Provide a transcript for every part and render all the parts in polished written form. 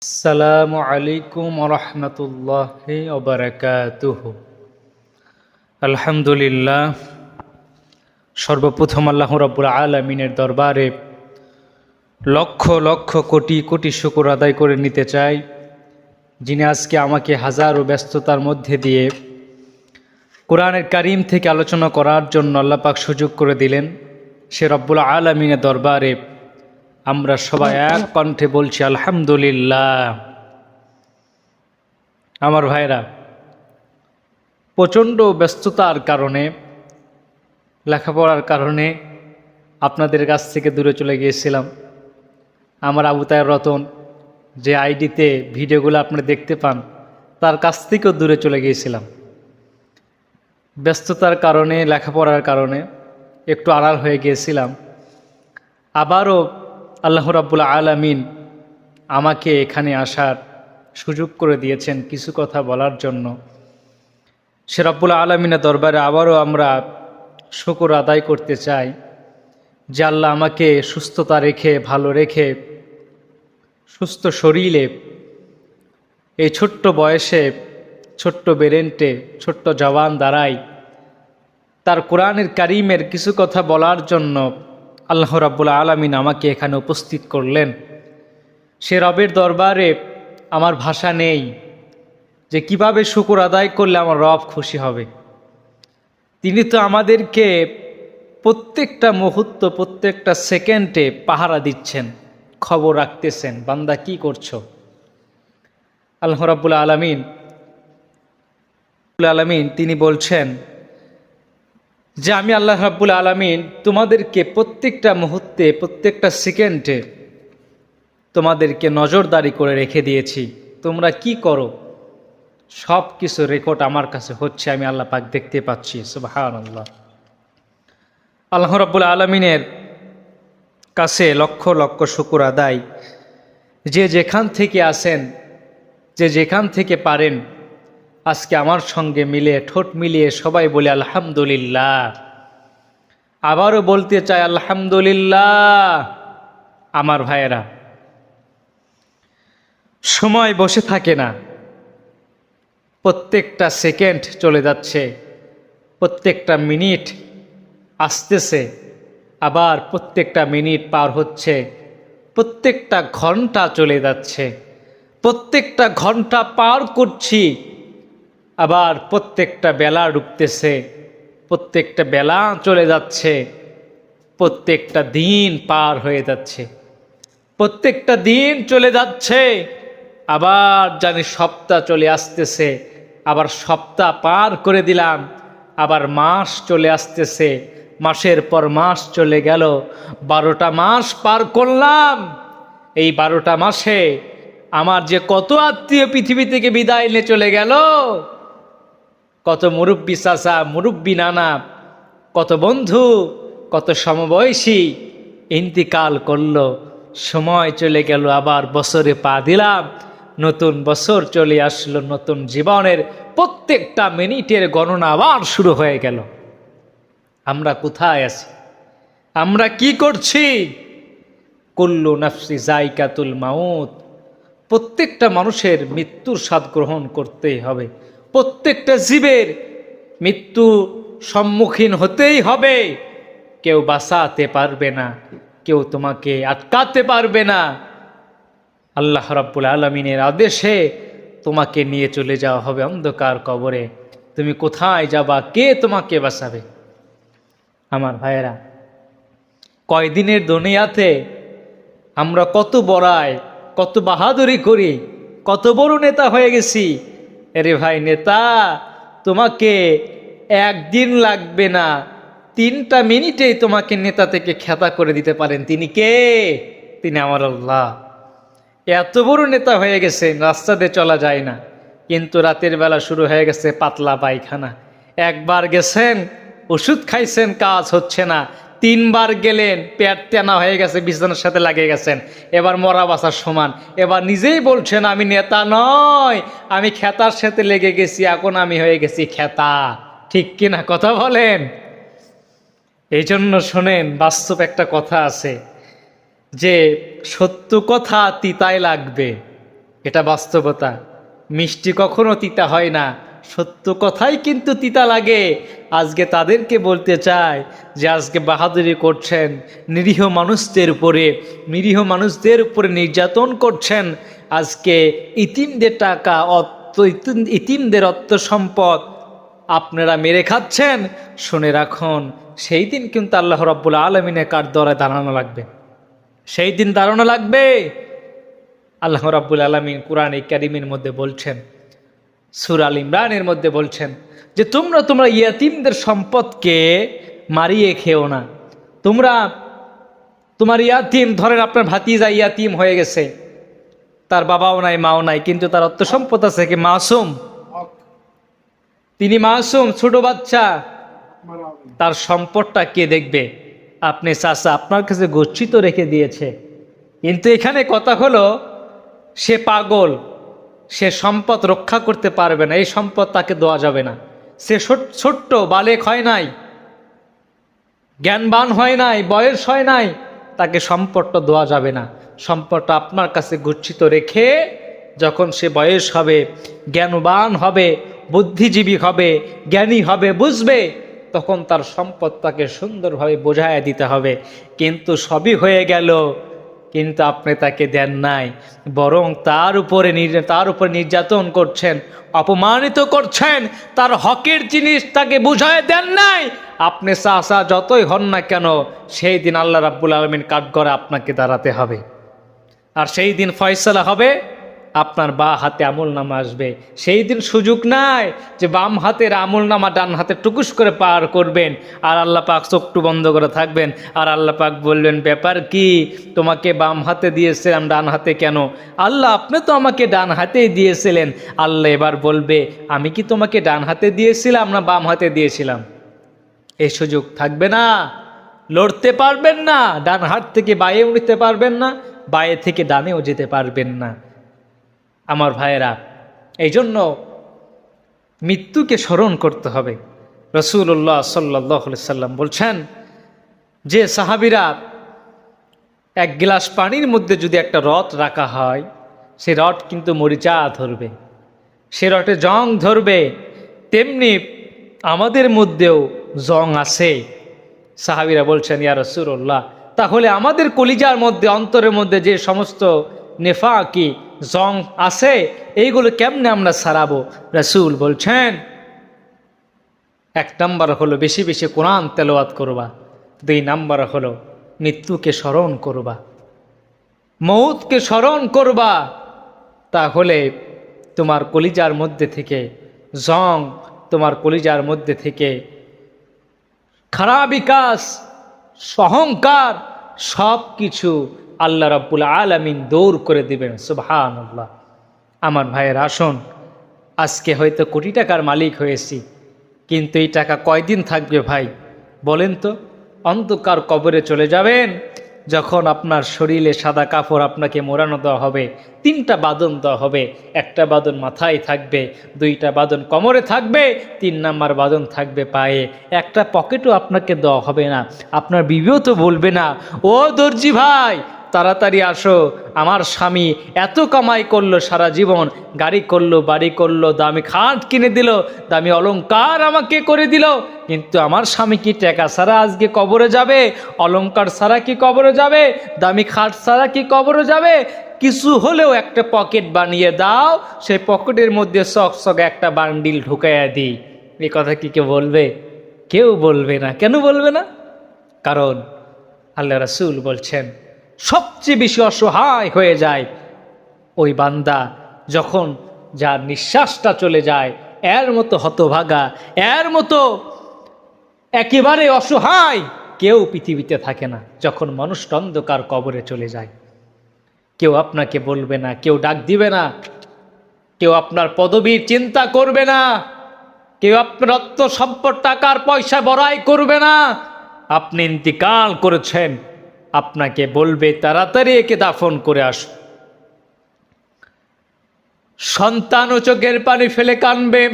আসসালামু আলাইকুম রহমতুল্লাহি ওবারাকাতুহু। আলহামদুলিল্লাহ, সর্বপ্রথম আল্লাহ রাব্বুল আলামিনের দরবারে লক্ষ লক্ষ কোটি কোটি শুকর আদায় করে নিতে চাই, যিনি আজকে আমাকে হাজারো ব্যস্ততার মধ্যে দিয়ে কোরআনের কারিম থেকে আলোচনা করার জন্য আল্লাহ পাক সুযোগ করে দিলেন। সে রব্বুল আলামিনের দরবারে আমরা সবাই এক কণ্ঠে বলছি আলহামদুলিল্লাহ। আমার ভাইরা, প্রচণ্ড ব্যস্ততার কারণে, লেখাপড়ার কারণে আপনাদের কাছ থেকে দূরে চলে গিয়েছিলাম। আমার আবু তায়ের রতন যে আইডিতে ভিডিওগুলো আপনারা দেখতে পান, তার কাছ থেকেও দূরে চলে গিয়েছিলাম। ব্যস্ততার কারণে, লেখাপড়ার কারণে একটু আড়াল হয়ে গিয়েছিলাম। আবারও আল্লাহ রাব্বুল আলামিন আমাকে এখানে আসার সুযোগ করে দিয়েছেন কিছু কথা বলার জন্য। সে রাব্বুল আলামিনের দরবারে আবারও আমরা শুকর আদায় করতে চাই যে আল্লাহ আমাকে সুস্থতা রেখে, ভালো রেখে, সুস্থ শরীরে, এই ছোট্ট বয়সে, ছোট্ট বেরেন্টে, ছোট্ট জওয়ান দ্বারাই তার কোরআনের কারিমের কিছু কথা বলার জন্য আল্লাহ রাব্বুল আলামিন আমাকে এখানে উপস্থিত করলেন। সে রবের দরবারে আমার ভাষা নেই যে কিভাবে শুকর আদায় করলে আমার রব খুশি হবে। তিনি তো আমাদেরকে প্রত্যেকটা মুহূর্ত, প্রত্যেকটা সেকেন্ডে পাহারা দিচ্ছেন, খবর রাখতেছেন, বান্দা কি করছো। আল্লাহ রাব্বুল আলামিন তিনি বলছেন যে আমি আল্লাহ রাব্বুল আলামিন তোমাদেরকে প্রত্যেকটা মুহূর্তে, প্রত্যেকটা সেকেন্ডে তোমাদেরকে নজরদারি করে রেখে দিয়েছি। তোমরা কি করো সব কিছু রেকর্ড আমার কাছে হচ্ছে, আমি আল্লাহ পাক দেখতে পাচ্ছি। সুবহানাল্লাহ। আল্লাহ রাব্বুল আলামিনের কাছে লক্ষ লক্ষ শুকর আদায়। যে যেখান থেকে আসেন, যে যেখান থেকে পারেন, আজকে আমার সঙ্গে মিলে, ঠোঁট মিলিয়ে সবাই বলে আলহামদুলিল্লাহ। আবারও বলতে চাই আলহামদুলিল্লাহ। আমার ভাইয়েরা, সময় বসে থাকে না, প্রত্যেকটা সেকেন্ড চলে যাচ্ছে, প্রত্যেকটা মিনিট আসতেছে, আবার প্রত্যেকটা মিনিট পার হচ্ছে, প্রত্যেকটা ঘন্টা চলে যাচ্ছে, প্রত্যেকটা ঘন্টা পার করছি, আবার প্রত্যেকটা বেলা ডুবতেছে, প্রত্যেকটা বেলা চলে যাচ্ছে, প্রত্যেকটা দিন পার হয়ে যাচ্ছে, প্রত্যেকটা দিন চলে যাচ্ছে, আবার জানি সপ্তাহ চলে আসতেছে, আবার সপ্তাহ পার করে দিলাম, আবার মাস চলে আসতেছে, মাসের পর মাস চলে গেল, 12টা মাস পার করলাম। এই 12টা মাসে আমার যে কত আত্মীয় পৃথিবী থেকে বিদায় নিয়ে চলে গেল, কত মুরব্বী চাচা, মুরব্বী নানা, কত বন্ধু, কত সমবয়সী ইন্তিকাল করলো, সময় চলে গেল, আবার বছরে পা দিলাম, নতুন বছর চলে আসলো, নতুন জীবনের প্রত্যেকটা মিনিটের গণনা আবার শুরু হয়ে গেল। আমরা কোথায় আছি? আমরা কি করছি? কুল্লু নাফসি যায়কাতুল মাউত। প্রত্যেকটা মানুষের মৃত্যুর স্বাদ গ্রহণ করতেই হবে, প্রত্যেকটা জীবের মৃত্যু সম্মুখীন হতেই হবে। কেউ বাঁচাতে পারবে না, কেউ তোমাকে আটকাতে পারবে না। আল্লাহ রাব্বুল আলামিনের আদেশে তোমাকে নিয়ে চলে যাওয়া হবে অন্ধকার কবরে। তুমি কোথায় যাবা? কে তোমাকে বাঁচাবে? আমার ভাইয়েরা, কয়দিনের দুনিয়াতে আমরা কত বড়াই, কত বাহাদুরি করি, কত বড় নেতা হয়ে গেছি। আরে ভাই, নেতা তোমাকে একদিন লাগবে না, 3টা মিনিটেই তোমাকে নেতা থেকে খেতা করে দিতে পারেন। তিনি কে? তিনি আমার আল্লাহ। এত বড় নেতা হয়ে গেছে, রাস্তা দিয়ে চলা যায় না, কিন্তু রাতের বেলা শুরু হয়ে গেছে পাতলা পায়খানা। একবার গেছেন, ওষুধ খাইছেন, কাজ হচ্ছে না, 3বার গেলেন, পেট টেনা হয়ে গেছে, বিছানার সাথে লাগিয়ে গেছেন, এবার মরা বাঁচার সমান। এবার নিজেই বলছেন আমি নেতা নয়, আমি খেতার সাথে লেগে গেছি, এখন আমি হয়ে গেছি খেতা। ঠিক কিনা কথা বলেন? এই জন্য শোনেন, বাস্তব একটা কথা আছে যে সত্য কথা তিতায় লাগবে, এটা বাস্তবতা। মিষ্টি কখনো তিতা হয় না, সত্য কথাই কিন্তু তিতা লাগে। আজকে তাদেরকে বলতে চাই যে আজকে বাহাদুরি করছেন, নিরীহ মানুষদের উপরে নির্যাতন করছেন, আজকে ইতিমদের টাকা ইতিমদের অর্থ সম্পদ আপনারা মেরে খাচ্ছেন। শুনে রাখুন, সেই দিন কিন্তু আল্লাহ রাব্বুল আলামিনের কাঠগড়ায় দাঁড়ানো লাগবে, সেই দিন দাঁড়ানো লাগবে। আল্লাহ রাব্বুল আলামিন কুরআনে কারীমের মধ্যে বলছেন, সূরা আল ইমরানের মধ্যে বলছেন যে তোমরা ইয়াতীমদের সম্পদকে মারিয়ে খেও না। তোমার ইয়াতীম, ধরেন আপনার ভাতিজা ইয়াতীম হয়ে গেছে, তার বাবাও নাই মাও নাই, কিন্তু তার অর্থ সম্পদ আছে, কি মাসুম, তিনি মাসুম, ছোট বাচ্চা, তার সম্পদটা কে দেখবে? আপনি চাচা আপনার কাছে গচ্ছিত রেখে দিয়েছে, কিন্তু এখানে কথা হলো সে পাগল, সে সম্পদ রক্ষা করতে পারবে না, এই সম্পদ তাকে দেওয়া যাবে না। সে ছোট্ট বালেক হয় নাই, জ্ঞানবান হয় নাই, বয়স হয় নাই, তাকে সম্পদটা দেওয়া যাবে না। সম্পদটা আপনার কাছে গচ্ছিত রেখে যখন সে বয়স হবে, জ্ঞানবান হবে, বুদ্ধিজীবী হবে, জ্ঞানী হবে, বুঝবে, তখন তার সম্পদ তাকে সুন্দরভাবে বোঝায় দিতে হবে। কিন্তু সবই হয়ে গেল, কিন্তু আপনি তাকে দেন নাই, বরং তার উপরে নির্যাতন করছেন, অপমানিত করছেন, তার হকের জিনিস তাকে বুঝায় দেন নাই। আপনি চাচা যতই হন না কেন, সেই দিন আল্লাহ রাব্বুল আলামিন কাঠগড়ায় আপনাকে দাঁড়াতে হবে। আর সেই দিন ফয়সালা হবে, আপনার বা হাতে আমলনামা আসবে। সেই দিন সুযোগ নাই যে বাম হাতের আমলনামা ডান হাতে টুকুস করে পার করবেন আর আল্লাহ পাক চোখটু বন্ধ করে থাকবেন, আর আল্লাহ পাক বলবেন ব্যাপার কি, তোমাকে বাম হাতে দিয়েছিলাম ডান হাতে কেন? আল্লাহ আপনি তো আমাকে ডান হাতেই দিয়েছিলেন। আল্লাহ এবার বলবে আমি কি তোমাকে ডান হাতে দিয়েছিলাম না বাম হাতে দিয়েছিলাম? এই সুযোগ থাকবে না, লড়তে পারবেন না, ডান হাত থেকে বাঁয়েও নিতে পারবেন না, বাঁয়ে থেকে ডানেও যেতে পারবেন না। আমার ভাইয়েরা, এই জন্য মৃত্যুকে স্মরণ করতে হবে। রাসূলুল্লাহ সাল্লাল্লাহু আলাইহি সাল্লাম বলছেন যে সাহাবীরা এক গ্লাস পানির মধ্যে যদি একটা রড রাখা হয়, সে রড কিন্তু মরিচা ধরবে, সে রডে জং ধরবে, তেমনি আমাদের মধ্যেও জং আছে। সাহাবীরা বলছেন ইয়া রাসূলুল্লাহ, তাহলে আমাদের কলিজার মধ্যে, অন্তরের মধ্যে যে সমস্ত নেফাকি জং আছে, এইগুলো কেমনে আমরা সারাবো? রাসূল বলছেন এক নাম্বার হলো বেশি বেশি কোরআন তেলাওয়াত করবা, দুই নাম্বার হলো মৃত্যুকে স্মরণ করবা, মৌতকে স্মরণ করবা। তাহলে তোমার কলিজার মধ্যে থেকে জং, তোমার কলিজার মধ্যে থেকে খারাপ বিকাশ, অহংকার, সব কিছু আল্লাহ রাব্বুল আলামিন দূর করে দিবেন। সুবহানাল্লাহ। আমার ভাইয়ের আসুন, আজকে হয়তো কোটি টাকার মালিক হয়েছি, কিন্তু এই টাকা কয়দিন থাকবে ভাই বলেন তো? অন্ধকার কবরে চলে যাবেন, যখন আপনার শরীরে সাদা কাপড় আপনাকে মোড়ানো দেওয়া হবে, 3টা বাঁধন দেওয়া হবে, একটা বাঁধন মাথায় থাকবে, 2টা বাঁধন কোমরে থাকবে, 3 নাম্বার বাঁধন থাকবে পায়ে, একটা পকেটও আপনাকে দেওয়া হবে না। আপনার বিবিও তো বলবে না ও দর্জি ভাই তাড়াতাড়ি আসো, আমার স্বামী এত কামাই করলো সারা জীবন, গাড়ি করলো, বাড়ি করলো, দামি খাট কিনে দিল, দামি অলংকার আমাকে করে দিল, কিন্তু আমার স্বামী কি টাকা ছাড়া আজকে কবরে যাবে? অলংকার ছাড়া কি কবরে যাবে? দামি খাট ছাড়া কি কবরে যাবে? কিছু হলেও একটা পকেট বানিয়ে দাও, সেই পকেটের মধ্যে চকচকে একটা বান্ডিল ঢুকাইয়া দিই। এই কথা কি কেউ বলবে? কেউ বলবে না। কেন বলবে না? কারণ আল্লাহ রাসূল বলছেন সবচেয়ে বেশি অসহায় হয়ে যায় ওই বান্দা যখন যার নিঃশ্বাসটা চলে যায়, এর মতো হতভাগা, এর মতো একেবারে অসহায় কেউ পৃথিবীতে থাকে না। যখন মানুষ অন্ধকার কবরে চলে যায়, কেউ আপনাকে বলবে না, কেউ ডাক দিবে না, কেউ আপনার পদবীর চিন্তা করবে না, কেউ আপনার অর্থ সম্পদ টাকার পয়সা বড়াই করবে না। আপনি ইন্তিকাল করেছেন, আপনাকে বলবে তাড়াতাড়ি একে দাফন করে আসো। সন্তানও চোখের পানি ফেলে কাঁদবে,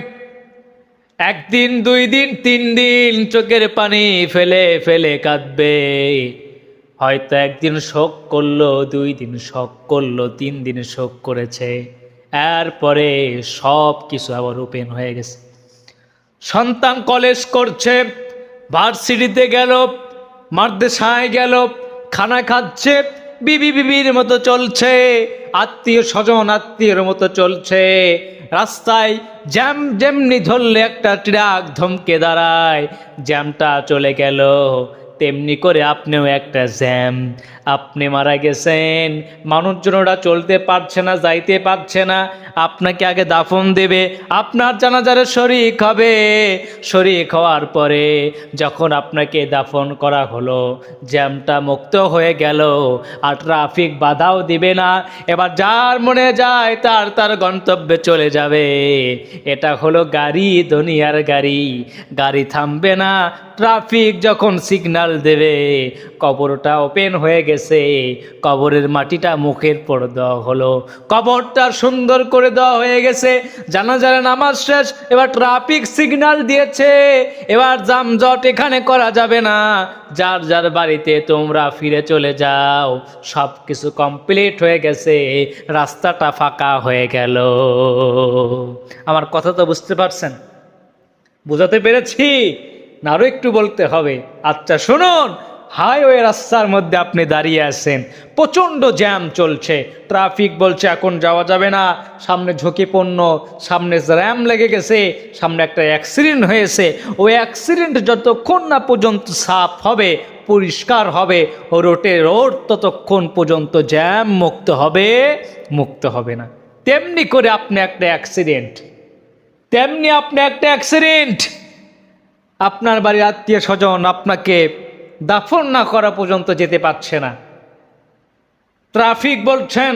1 দিন 2 দিন 3 দিন চোখের পানি ফেলে ফেলে কাঁদবে। হয়তো 1 দিন শোক করলো, 2 দিন শোক করলো, 3 দিন শোক করেছে, এরপরে সব কিছু আবার ওপেন হয়ে গেছে। সন্তান কলেজ করছে, ভার্সিটিতে গেল, মাদ্রাসায় গেল, খানা খাচ্ছে, বিবির মতো চলছে, আত্মীয় স্বজন আত্মীয়ের মতো চলছে। রাস্তায় জ্যাম যেমনি ধরলে একটা ট্রাক ধমকে দাঁড়ায়, জ্যামটা চলে গেল, তেমনি করে আপনিও একটা জ্যাম। আপনি মারা গেছেন, মানুষজনরা চলতে পারছে না, যাইতে পারছে না, আপনাকে আগে দাফন দেবে, আপনার জানাজারে শরীক হবে। শরীক হওয়ার পরে যখন আপনাকে দাফন করা হলো, জ্যামটা মুক্ত হয়ে গেল, আর ট্রাফিক বাধাও দিবে না। এবার যার মনে যায় তার তার গন্তব্যে চলে যাবে। এটা হলো গাড়ি, দুনিয়ার গাড়ি, গাড়ি থামবে না। ট্রাফিক যখন সিগন্যাল দেবে, কবরটা ওপেন হয়ে গেছে, কবরের মাটিটা মুখের পর দেওয়া হলো, কবরটা সুন্দর করে দেওয়া হয়ে গেছে, জানাজার নামাজ শেষ, এবার ট্রাফিক সিগন্যাল দিয়েছে, এবার যানজট এখানে করা যাবে না, যার যার বাড়িতে তোমরা ফিরে চলে যাও। সব কিছু কমপ্লিট হয়ে গেছে, রাস্তাটা ফাঁকা হয়ে গেল। আমার কথা তো বুঝতে পারছেন? বুঝাতে পেরেছি না আরো একটু বলতে হবে? আচ্ছা শুনুন, হাইওয়ে রাস্তার মধ্যে আপনি দাঁড়িয়ে আছেন, প্রচণ্ড জ্যাম চলছে, ট্রাফিক বলছে এখন যাওয়া যাবে না, সামনে ঝুঁকিপূর্ণ, সামনে জ্যাম লেগে গেছে, সামনে একটা অ্যাক্সিডেন্ট হয়েছে, ওই অ্যাক্সিডেন্ট যতক্ষণ না পর্যন্ত সাফ হবে, পরিষ্কার হবে ও রোড ততক্ষণ পর্যন্ত জ্যাম মুক্ত হবে না। তেমনি করে আপনি একটা অ্যাক্সিডেন্ট, আপনার বাড়ির আত্মীয় স্বজন আপনাকে দাফন না করা পর্যন্ত যেতে পারছে না। ট্রাফিক বলছেন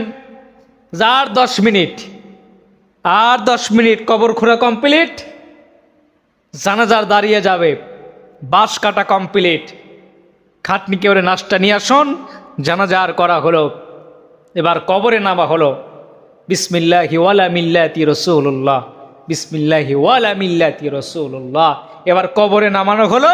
আর 10 মিনিট কবর খোঁড়া কমপ্লিট, জানাজার দাঁড়িয়ে যাবে, বাঁশ কাটা কমপ্লিট, খাটনি কেউরে নাস্তা নিয়ে আসুন, জানাজার করা হলো, এবার কবরে নামা হলো। বিসমিল্লাহি ওয়ালা মিল্লাতি রাসূলুল্লাহ, বিসমিল্লাহি ওয়ালা মিল্লাতি রাসূলুল্লাহ। এবার কবরে নামানো হলো,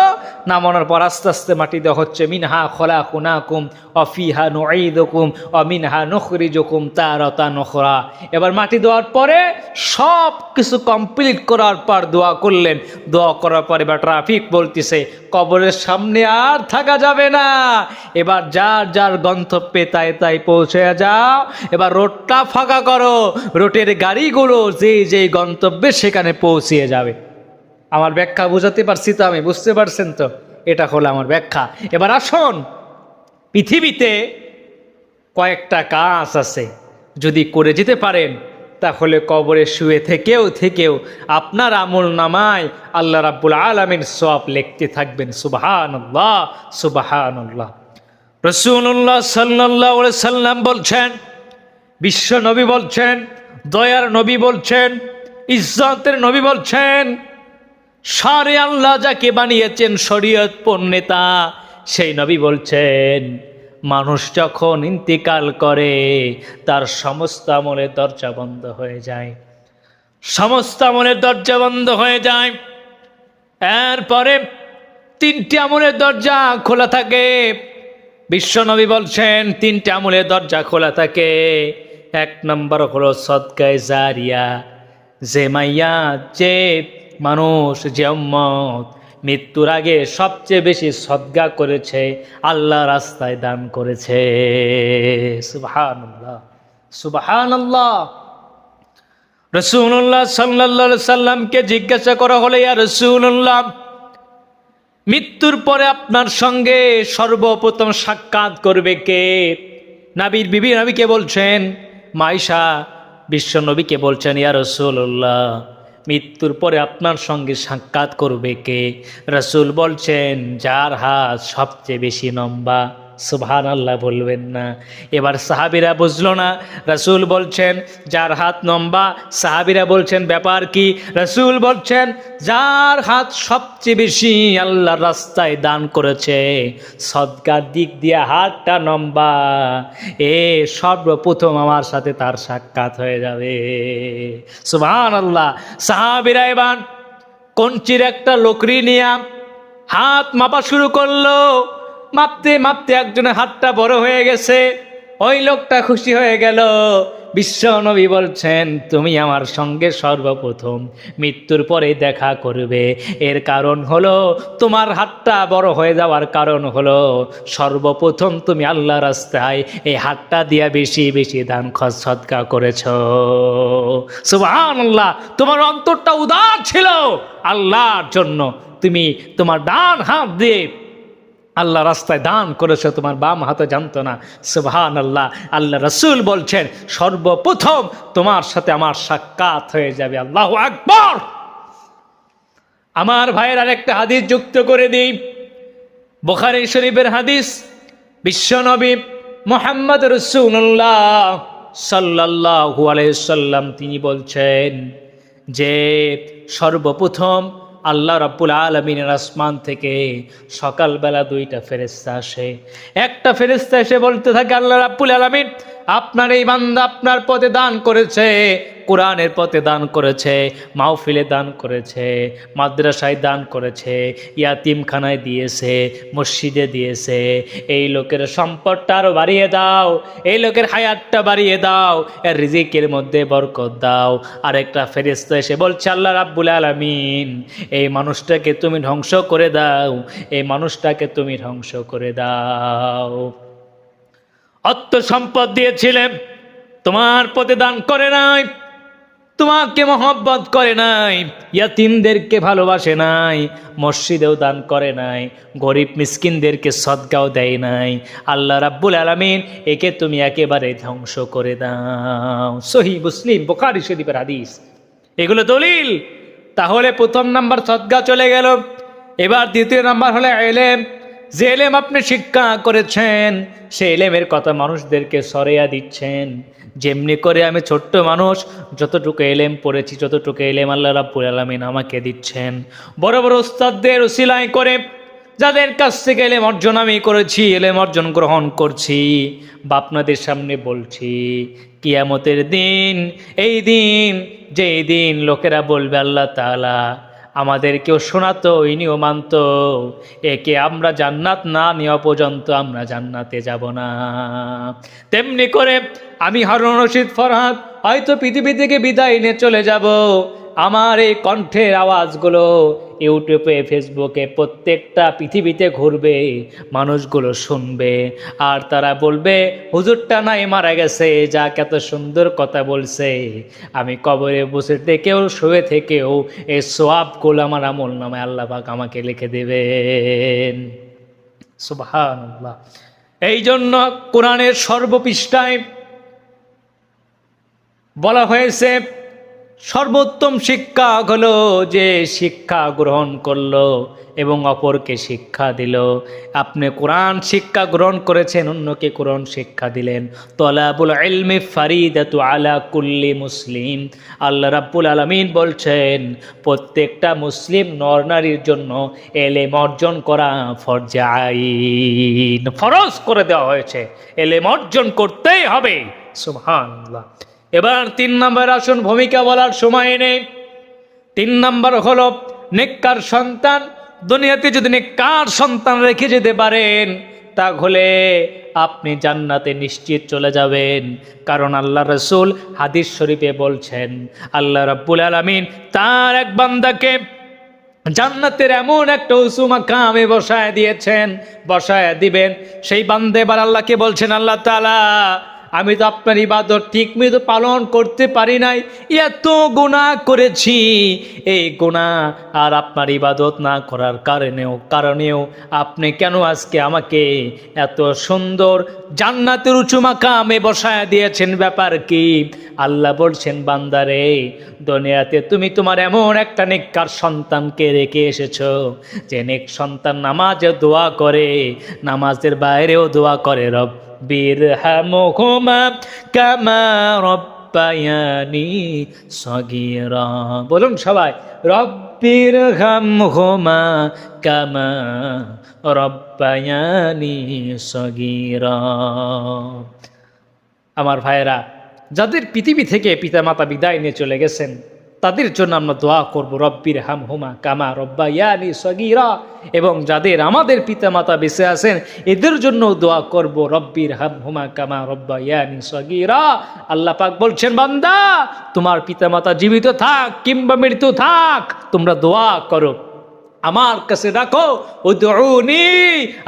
নামানোর পর আস্তে আস্তে মাটি দেওয়া হচ্ছে। মিনহা খলাকুনাকুম ওয়া ফিহা নুঈদুকুম ওয়া মিনহা নুখরিজুকুম তারাতান উখরা। এবার মাটি দেওয়ার পরে সব কিছু কমপ্লিট করার পর দোয়া করলেন। দোয়া করার পর এবার ট্রাফিক বলতেছে কবরের সামনে আর থাকা যাবে না, এবার যার যার গন্তব্যে তাই পৌঁছে যাও, এবার রোডটা ফাঁকা করো, রোডের গাড়িগুলো যে গন্তব্যে সেখানে পৌঁছিয়ে যাবে। আমার ব্যাখ্যা বুঝাতে পারছি তো? আমি বুঝতে পারছেন তো? এটা হলো আমার ব্যাখ্যা। এবার আসুন, পৃথিবীতে কয়েকটা কাজ আছে, যদি করে যেতে পারেন তাহলে কবরে শুয়ে থেকেও আপনার আমল নামায় আল্লাহ রাব্বুল আলামিন সওয়াব লিখতে থাকবেন। সুবহানাল্লাহ, সুবহানাল্লাহ। রাসূলুল্লাহ সাল্লাল্লাহু আলাইহি সাল্লাম বলছেন, বিশ্ব নবী বলছেন, দয়ার নবী বলছেন, ইজ্জতের নবী বলছেন, সারে আল্লাহ যাকে বানিয়েছেন শরীয়ত পণ্যেতা, সেই নবী বলছেন মানুষ যখন ইন্তিকাল করে তার সমস্ত আমলের দরজা বন্ধ হয়ে যায়, সমস্ত আমলের দরজা বন্ধ হয়ে যায়। এরপরে 3টি আমলের দরজা খোলা থাকে। বিশ্বনবী বলছেন 3টি আমলের দরজা খোলা থাকে। 1 নম্বর হলো সদকায়ে জারিয়া, যে মাইয়া, যে মানুষ, যে উম্মত মৃত্যুর আগে সবচেয়ে বেশি সদকা করেছে, আল্লাহ রাস্তায় দান করেছে। সুবহানাল্লাহ, সুবহানাল্লাহ। রাসূলুল্লাহ সাল্লাল্লাহু আলাইহি সাল্লামকে জিজ্ঞাসা করা হলো, ইয়া রাসূলুল্লাহ, মৃত্যুর পরে আপনার সঙ্গে সর্বপ্রথম সাক্ষাৎ করবে কে? নবীর বিবি নবীকে বলছেন, মাইশা বিশ্ব নবীকে বলছেন, ইয়া রাসূলুল্লাহ, মৃত্যুর পরে আপনার সঙ্গে সাক্ষাৎ করবে কে? রাসূল বলছেন, যার হাত সবচেয়ে বেশি লম্বা। সুবহানাল্লাহ বলবেন না? এবার সাহাবীরা বুঝলো না। রাসূল বলছেন যার হাত লম্বা, সাহাবীরা বলছেন ব্যাপার কি? রাসূল বলছেন যার হাত সবচেয়ে বেশি আল্লাহর রাস্তায় দান করেছে, সদকার দিক দিয়ে হাতটা লম্বা, সর্বপ্রথম আমার সাথে তার সাক্ষাৎ হয়ে যাবে। সুবহানাল্লাহ। সাহাবীরা এবার কঞ্চির একটা লকড়ি নিয়ে হাত মাপা শুরু করলো। মাপতে মাপতে একজনের হাতটা বড় হয়ে গেছে, ওই লোকটা খুশি হয়ে গেল, বিশ্ব নবী বলছেন তুমি আমার সঙ্গে সর্বপ্রথম মৃত্যুর পরে দেখা করবে। এর কারণ হলো তোমার হাতটা বড় হয়ে যাওয়ার কারণ হলো সর্বপ্রথম তুমি আল্লাহ রাস্তায় এই হাতটা দিয়া বেশি বেশি দান সদকা করেছ। সুবহানাল্লাহ, তোমার অন্তরটা উদার ছিল আল্লাহর জন্য, তুমি তোমার ডান হাত দিয়ে আল্লাহ রাস্তায় দান করেছো, তোমার বাম হাতে জানতো না। সুবহানাল্লাহ, আল্লাহ রাসূল বলছেন সর্বপ্রথম তোমার সাথে আমার সাক্ষাৎ হয়ে যাবে। আল্লাহু আকবার। আমার ভাইয়ের আরেকটা হাদিস যুক্ত করে দিই, বুখারী শরীফের হাদিস। বিশ্বনবী মুহাম্মদ রাসূলুল্লাহ সাল্লাল্লাহু আলাইহি সাল্লাম তিনি বলছেন যে সর্বপ্রথম আল্লাহ রাব্বুল আলামিনের আসমান থেকে সকালবেলা দুইটা ফেরেশতা আসে। একটা ফেরেশতা এসে বলতে থাকে আল্লাহ রাব্বুল আলামিন আপনার এই বান্দা আপনার পথে দান করেছে, কোরআনের পথে দান করেছে, মাহফিলে দান করেছে, মাদ্রাসায় দান করেছে, ইয়াতিমখানায় দিয়েছে, মসজিদে দিয়েছে। এই লোকের সম্পদটা আরো বাড়িয়ে দাও, এই লোকের হায়াতটা বাড়িয়ে দাও, এর রিজিকের মধ্যে বরকত দাও। আরেকটা ফেরেশতা এসে বলছে আল্লাহ রাব্বুল আলামিন এই মানুষটাকে তুমি ধ্বংস করে দাও, এই মানুষটাকে তুমি ধ্বংস করে দাও। অর্থ সম্পদ দিয়েছিলেন, তোমার পথে দান করে নাই, তোমাকে মহব্বত করে নাই, ইয়াতিমদেরকে ভালোবাসে নাই, মসজিদেও দান করে নাই, গরিব মিসকিনদেরকে সদকাও দেয় নাই। আল্লাহ রাব্বুল আলামিন একে তুমি একেবারে ধ্বংস করে দাও। সহিহ মুসলিম, বুখারী শরীফের হাদিস। এগুলো দলিল। তাহলে প্রথম নাম্বার সদকা চলে গেল। এবার দ্বিতীয় নাম্বার হলো ইলম। যে ইলম আপনি শিক্ষা করেছেন সেই ইলমের কথা মানুষদেরকে ছড়িয়ে দিচ্ছেন। যেমনি করে আমি ছোট্ট মানুষ, যতটুকু ইলম পড়েছি, যতটুকু ইলম আল্লাহ রাব্বুল আলামিন আমাকে দিচ্ছেন, বড় বড় উস্তাদদের উসিলায় করে যাদের কাছ থেকে ইলম অর্জন আমি করেছি, ইলম অর্জন গ্রহণ করছি, বা আপনাদের সামনে বলছি কিয়ামতের দিন, এই দিন যেই দিন লোকেরা বলবে আল্লাহ তাআলা আমাদেরকেও শোনাতো, ইনিও মানতো, একে আমরা জান্নাত না নেওয়া পর্যন্ত আমরা জান্নাতে যাব না। তেমনি করে আমি হারুন রশিদ ফরহাদ হয়তো পৃথিবী থেকে বিদায় নিয়ে চলে যাব। আমার এই কণ্ঠের আওয়াজগুলো ইউটিউবে, ফেসবুকে, প্রত্যেকটা পৃথিবীতে ঘুরবে, মানুষগুলো শুনবে, আর তারা বলবে হুজুরটা নাই মারা গেছে, যা কত সুন্দর কথা বলছে। আমি কবরে বসে থেকেও, শুয়ে থেকেও এই সওয়াবগুলো আমার আমল নামায় আল্লাহ পাক আমাকে লিখে দেবেন। সুবহানাল্লাহ। এই জন্য কোরআনের সর্বপৃষ্ঠায় বলা হয়েছে সর্বোত্তম শিক্ষা হলো যে শিক্ষা গ্রহণ করলো এবং অপরকে শিক্ষা দিল। আপনি কোরআন শিক্ষা গ্রহণ করেছেন, অন্যকে কোরআন শিক্ষা দিলেন। তলাবুল ইলমি ফারিদাতু আলা কুল্লি মুসলিম। আল্লাহ রাব্বুল আলামিন বলছেন প্রত্যেকটা মুসলিম নর নারীর জন্য ইলম অর্জন করা ফরজ আইন, ফরজ করে দেওয়া হয়েছে। ইলম অর্জন করতেই হবে। সুবহানাল্লাহ। এবার 3 নম্বর আসুন, ভূমিকা বলার সময় নেই। 3 নম্বর হলো নেককার সন্তান। দুনিয়াতে যদি নেককার সন্তান রেখে যেতে পারেন তাহলে আপনি জান্নাতে নিশ্চিত চলে যাবেন। কারণ আল্লাহ রাসূল হাদিস শরীফে বলছেন আল্লাহ রাব্বুল আলামিন তার এক বান্দাকে জান্নাতের এমন একটা উঁচু মাকামে বসায় দিয়েছেন, বসায় দিবেন। সেই বান্দা এবার আল্লাহকে বলছেন আল্লাহ তাআলা আমি তো আপনার ইবাদত ঠিক মতো পালন করতে পারি নাই, এত গুনাহ করেছি, এই গুনাহ আর আপনার ইবাদত না করার কারণেও আপনি কেন আজকে আমাকে এত সুন্দর জান্নাতের উঁচু মাকামে বসায় দিয়েছেন, ব্যাপার কি? আল্লাহ বলছেন বান্দারে দুনিয়াতে তুমি তোমার এমন একটা নেককার সন্তানকে রেখে এসেছো যে নেক সন্তান নামাজে দোয়া করে, নামাজের বাইরেও দোয়া করে, বিরহামহুমা কামা রব্বায়ানি সগীরা। বলুন সবাই, রব্বিরহামহুমা কামা রব্বায়ানি সগীরা। আমার ভাইয়েরা, যাদের পৃথিবী থেকে পিতামাতা বিদায় নিয়ে চলে গেছেন তাদের জন্য আমরা দোয়া করব, রব্বির হামহুমা কামা রব্বায়ানি সগীরা। এবং যাদের আমাদের পিতামাতা বেঁচে আছেন এদের জন্য দোয়া করব, রব্বির হামহুমা কামা রব্বায়ানি সগীরা। আল্লাহ পাক বলছেন, বান্দা তোমার পিতামাতা জীবিত থাক কিংবা মৃত্যু থাক, তোমরা দোয়া করো, আমার কাছে ডাকো, উদউনি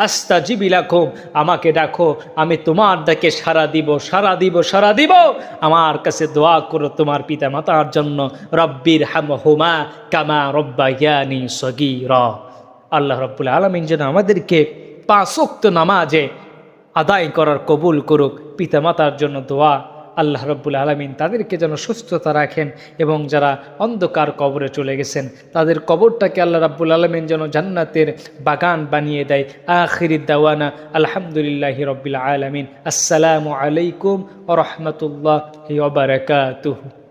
আস্তাজিব লাকুম, আমাকে ডাকো, আমি তোমার ডাকে সাড়া দিব, সাড়া দিব, সাড়া দিব। আমার কাছে দোয়া করো তোমার পিতা মাতার জন্য, রব্বির হামহুমা কামা রব্বায়ানি সগীরা। আল্লাহ রাব্বুল আলামিন যেন আমাদেরকে 5 ওয়াক্ত নামাজে আদায় করার কবুল করুক। পিতা মাতার জন্য দোয়া, আল্লাহ রাব্বুল আলামিন তাদেরকে যেন সুস্থতা রাখেন, এবং যারা অন্ধকার কবরে চলে গেছেন তাদের কবরটাকে আল্লাহ রাব্বুল আলামিন যেন জান্নাতের বাগান বানিয়ে দেয়। আখিরি দাওয়ানা আলহামদুলিল্লাহি রাব্বিল আলামিন। আসসালামু আলাইকুম ওয়া রাহমাতুল্লাহি ওয়া বারাকাতুহু।